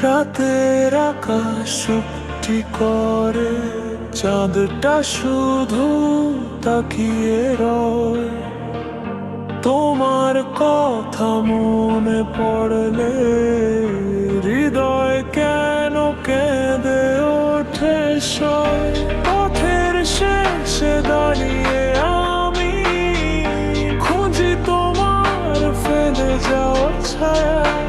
রাতের আকাশ চুপটি করে, চাঁদটা শুধু তাকিয়ে রয়। তোমার কথা মনে পড়লে হৃদয় কেন কেঁদে ওঠে সয়। পথের শেষে দাঁড়িয়ে আমি খুঁজি তোমার ফেলে যাওয়া ছায়া।